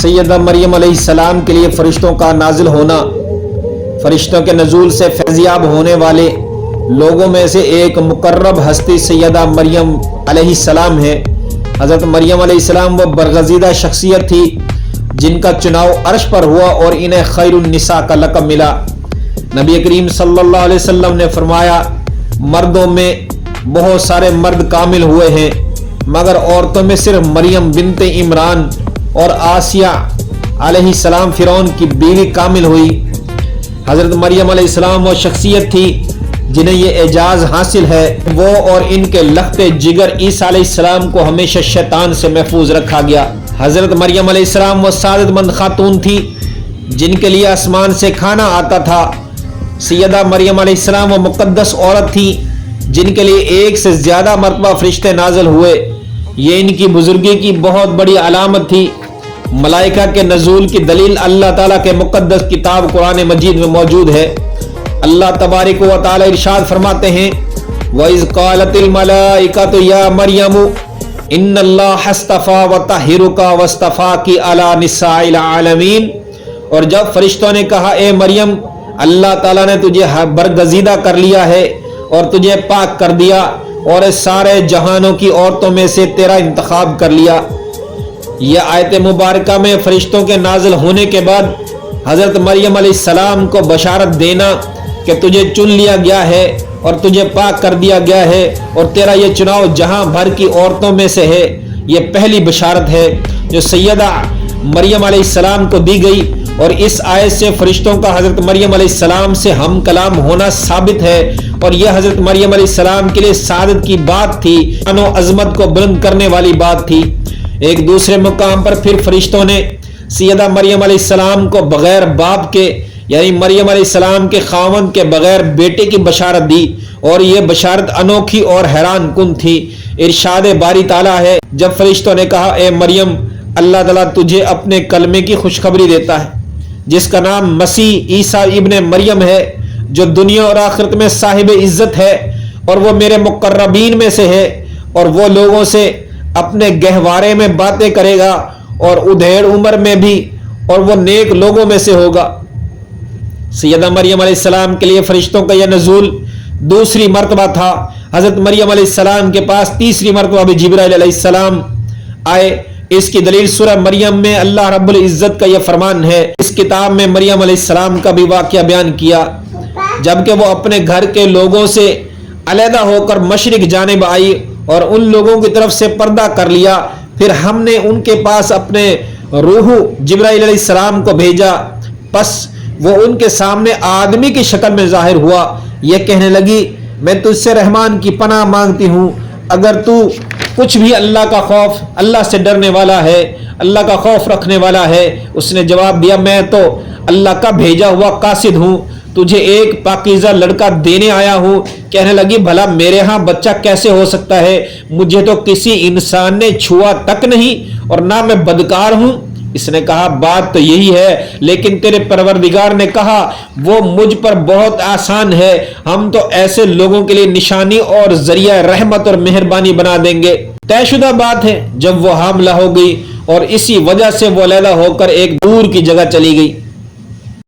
सैयदा मरियम अलैहिस्सलाम के लिए फरिश्तों का नाजिल होना, फरिश्तों के नजूल से फैज़याब होने वाले लोगों में से एक मुकर्रब हस्ती सैयदा मरियम अलैहिस्सलाम है। हज़रत मरियम अलैहिस्सलाम वो बरगज़ीदा शख्सियत थी जिनका चुनाव अर्श पर हुआ और इन्हें खैरुन निसा का लक़ब मिला। नबी करीम सल्लल्लाहु अलैहि वसल्लम ने फरमाया, मर्दों में बहुत सारे मर्द कामिल हुए हैं मगर औरतों में सिर्फ मरियम बिनते इमरान और आसिया अलैहिस्सलाम फ़िरौन की बीवी कामिल हुई। हज़रत मरियम अलैहिस्सलाम वो शख्सियत थी जिन्हें ये एजाज़ हासिल है। वो और इनके लख्ते जिगर ईसा अलैहिस्सलाम को हमेशा शैतान से महफूज रखा गया। हज़रत मरियम अलैहिस्सलाम वो सादतमंद खातून थी जिनके लिए आसमान से खाना आता था। सैयदा मरियम अलैहिस्सलाम वो मुक़द्दस औरत थी जिनके लिए एक से ज़्यादा मरतबा फरिश्ते नाज़िल हुए। ये इनकी बुजुर्गी की बहुत बड़ी अलामत थी। मलाइका के नज़ूल की दलील अल्लाह ताला के मुक़द्दस किताब कुरान मजीद में मौजूद है। अल्लाह तबारक व तआला इरशाद फरमाते हैं, वइज़ क़ालतिल मलाइकतु या मरियम इन्नल्लाह अस्तफ़ा व तहिरुका वस्तफ़ाकी अला निसाइल आलमीन। और जब फरिश्तों ने कहा, ए मरियम, अल्लाह ताला ने तुझे बरगज़ीदा कर लिया है और तुझे पाक कर दिया और सारे जहानों की औरतों में से तेरा इंतखाब कर लिया। यह आयत मुबारका में फरिश्तों के नाजिल होने के बाद हज़रत मरियम अलैहिस्सलाम को बशारत देना कि तुझे चुन लिया गया है और तुझे पाक कर दिया गया है और तेरा ये चुनाव जहां भर की औरतों में से है, ये पहली बशारत है जो सैयदा मरियम अलैहिस्सलाम को दी गई। और इस आयत से फरिश्तों का हज़रत मरियम अलैहिस्सलाम से हम कलाम होना साबित है और यह हज़रत मरियम अलैहिस्सलाम के लिए सादत की बात थी, शान व अज़मत को बुलंद करने वाली बात थी। एक दूसरे मुकाम पर फिर फरिश्तों ने सैयदा मरियम अलैहिस्सलाम को बगैर बाप के यानी मरियम अलैहिस्सलाम के खावंद के बगैर बेटे की बशारत दी और ये बशारत अनोखी और हैरान कुन थी। इरशाद बारी ताला है, जब फरिश्तों ने कहा, ए मरियम, अल्लाह ताला तुझे अपने कलमे की खुशखबरी देता है जिसका नाम मसीह ईसा इब्ने मरियम है, जो दुनिया और आखिरत में साहिब इज्जत है और वो मेरे मुकर्रबीन में से है और वो लोगों से अपने गहवारे में बातें करेगा और उधेड़ उम्र में भी, और वो नेक लोगों में से होगा। सैयदा मरियम अलैहिस्सलाम के लिए फरिश्तों का यह नज़ूल दूसरी मरतबा था। हज़रत मरियम अलैहिस्सलाम के पास तीसरी मरतबा भी जिब्राइल अलैहिस्सलाम आए। इसकी दलील सूरह मरियम में अल्लाह रब्बुल इज़्ज़त का यह फरमान है। इस किताब में मरियम अलैहिस्सलाम का भी वाक़या बयान किया जबकि वो अपने घर के लोगों से अलहदा होकर मशरिक जानिब आई और उन लोगों की तरफ से पर्दा कर लिया। फिर हमने उनके पास अपने रूह जिब्राइल अलैहिस्सलाम को भेजा, बस वो उनके सामने आदमी की शक्ल में जाहिर हुआ। यह कहने लगी, मैं तुझसे रहमान की पनाह मांगती हूँ, अगर तू कुछ भी अल्लाह का खौफ, अल्लाह से डरने वाला है, अल्लाह का खौफ रखने वाला है। उसने जवाब दिया, मैं तो अल्लाह का भेजा हुआ कासिद हूँ, तुझे एक पाकीज़ा लड़का देने आया हूँ। कहने लगी, भला मेरे यहाँ बच्चा कैसे हो सकता है, मुझे तो किसी इंसान ने छुआ तक नहीं और ना मैं बदकार हूँ। इसने कहा, बात तो यही है, लेकिन तेरे परवरदिगार ने कहा वो मुझ पर बहुत आसान है, हम तो ऐसे लोगों के लिए निशानी और जरिया रहमत और मेहरबानी बना देंगे। तयशुदा बात है, जब वो हामला हो गई और इसी वजह से वो अलहदा होकर एक दूर की जगह चली गई।